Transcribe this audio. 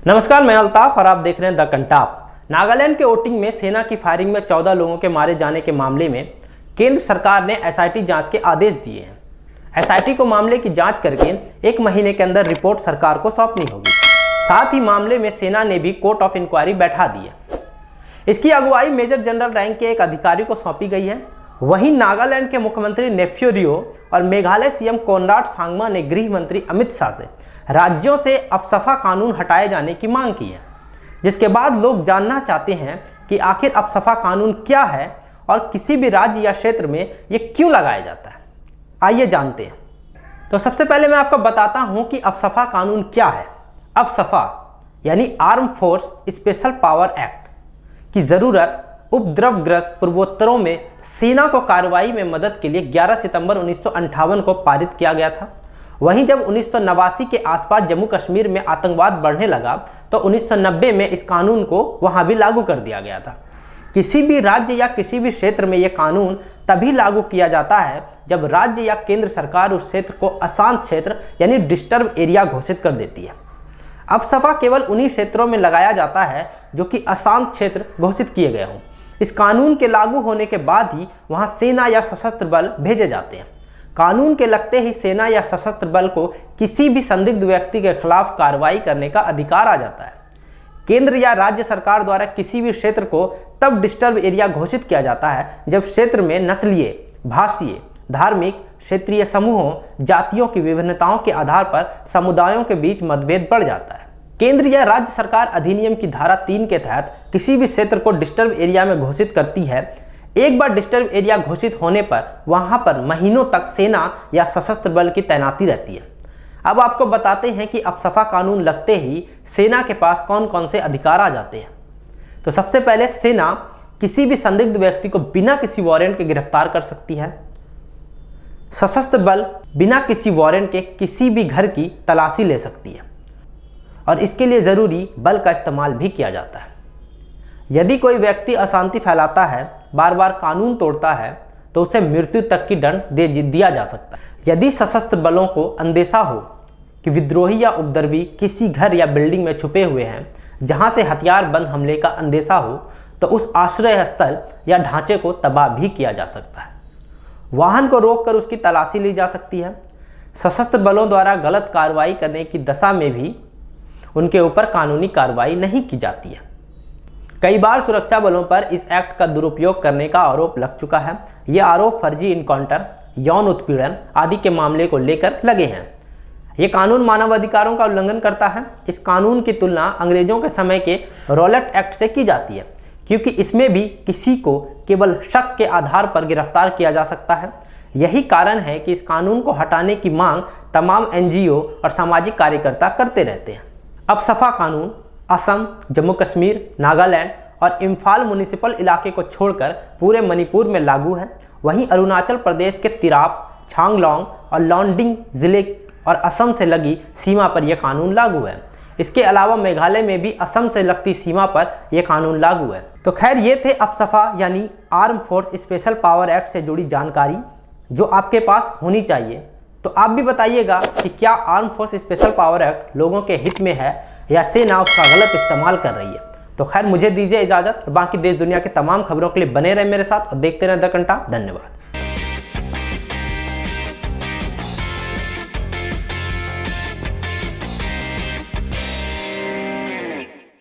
नमस्कार, मैं अल्ताफ और आप देख रहे हैं द कंटाप। नागालैंड के ओटिंग में सेना की फायरिंग में 14 लोगों के मारे जाने के मामले में केंद्र सरकार ने एसआईटी जांच के आदेश दिए हैं। एसआईटी को मामले की जांच करके 1 महीने के अंदर रिपोर्ट सरकार को सौंपनी होगी। साथ ही मामले में सेना ने भी कोर्ट ऑफ इंक्वायरी बैठा दी है। इसकी अगुवाई मेजर जनरल रैंक के एक अधिकारी को सौंपी गई है। वहीं नागालैंड के मुख्यमंत्री नेफ्यू रियो और मेघालय सीएम कोनराड सांगमा ने गृह मंत्री अमित शाह से राज्यों से अफसफा कानून हटाए जाने की मांग की है, जिसके बाद लोग जानना चाहते हैं कि आखिर अफसफा कानून क्या है और किसी भी राज्य या क्षेत्र में ये क्यों लगाया जाता है। आइए जानते हैं। तो सबसे पहले मैं आपको बताता हूं कि अफसफा कानून क्या है। अफसफा यानी arm force special power act की ज़रूरत उपद्रवग्रस्त पूर्वोत्तरों में सेना को कार्रवाई में मदद के लिए 11 सितंबर 1958 को पारित किया गया था। वहीं जब 1989 के आसपास जम्मू कश्मीर में आतंकवाद बढ़ने लगा तो 1990 में इस कानून को वहां भी लागू कर दिया गया था। किसी भी राज्य या किसी भी क्षेत्र में यह कानून तभी लागू किया जाता है जब राज्य या केंद्र सरकार उस क्षेत्र को अशांत क्षेत्र यानी डिस्टर्ब एरिया घोषित कर देती है। अफसफा केवल उन्हीं क्षेत्रों में लगाया जाता है जो कि अशांत क्षेत्र घोषित किए गए हों। इस कानून के लागू होने के बाद ही वहां सेना या सशस्त्र बल भेजे जाते हैं। कानून के लगते ही सेना या सशस्त्र बल को किसी भी संदिग्ध व्यक्ति के खिलाफ कार्रवाई करने का अधिकार आ जाता है। केंद्र या राज्य सरकार द्वारा किसी भी क्षेत्र को तब डिस्टर्ब एरिया घोषित किया जाता है जब क्षेत्र में नस्लीय, भाषीय, धार्मिक, क्षेत्रीय समूहों, जातियों की विभिन्नताओं के आधार पर समुदायों के बीच मतभेद बढ़ जाता है। केंद्र या राज्य सरकार अधिनियम की धारा 3 के तहत किसी भी क्षेत्र को डिस्टर्ब एरिया में घोषित करती है। एक बार डिस्टर्ब एरिया घोषित होने पर वहां पर महीनों तक सेना या सशस्त्र बल की तैनाती रहती है। अब आपको बताते हैं कि अफसफा कानून लगते ही सेना के पास कौन कौन से अधिकार आ जाते हैं। तो सबसे पहले सेना किसी भी संदिग्ध व्यक्ति को बिना किसी वारंट के गिरफ्तार कर सकती है। सशस्त्र बल बिना किसी वारंट के किसी भी घर की तलाशी ले सकती है और इसके लिए ज़रूरी बल का इस्तेमाल भी किया जाता है। यदि कोई व्यक्ति अशांति फैलाता है, बार बार कानून तोड़ता है, तो उसे मृत्यु तक की दंड दिया जा सकता है। यदि सशस्त्र बलों को अंदेशा हो कि विद्रोही या उपद्रवी किसी घर या बिल्डिंग में छुपे हुए हैं जहां से हथियार बंद हमले का अंदेशा हो, तो उस आश्रय स्थल या ढांचे को तबाह भी किया जा सकता है। वाहन को रोककर उसकी तलाशी ली जा सकती है। सशस्त्र बलों द्वारा गलत कार्रवाई करने की दशा में भी उनके ऊपर कानूनी कार्रवाई नहीं की जाती है। कई बार सुरक्षा बलों पर इस एक्ट का दुरुपयोग करने का आरोप लग चुका है। ये आरोप फर्जी इनकाउंटर, यौन उत्पीड़न आदि के मामले को लेकर लगे हैं। ये कानून मानव अधिकारों का उल्लंघन करता है। इस कानून की तुलना अंग्रेजों के समय के रॉलेट एक्ट से की जाती है, क्योंकि इसमें भी किसी को केवल शक के आधार पर गिरफ्तार किया जा सकता है। यही कारण है कि इस कानून को हटाने की मांग तमाम एनजीओ और सामाजिक कार्यकर्ता करते रहते हैं। अफसफा कानून असम, जम्मू कश्मीर, नागालैंड और इम्फाल म्युनिसिपल इलाके को छोड़कर पूरे मणिपुर में लागू है। वहीं अरुणाचल प्रदेश के तिराप, छांगलांग और लॉन्डिंग जिले और असम से लगी सीमा पर यह कानून लागू है। इसके अलावा मेघालय में भी असम से लगती सीमा पर यह कानून लागू है। तो खैर, ये थे अफसफा यानी arm force special power act से जुड़ी जानकारी जो आपके पास होनी चाहिए। तो आप भी बताइएगा कि क्या arm force special power act लोगों के हित में है या सेना उसका गलत इस्तेमाल कर रही है। तो खैर, मुझे दीजिए इजाज़त। बाकी देश दुनिया के तमाम खबरों के लिए बने रहे मेरे साथ और देखते रहें द कंटाप। धन्यवाद।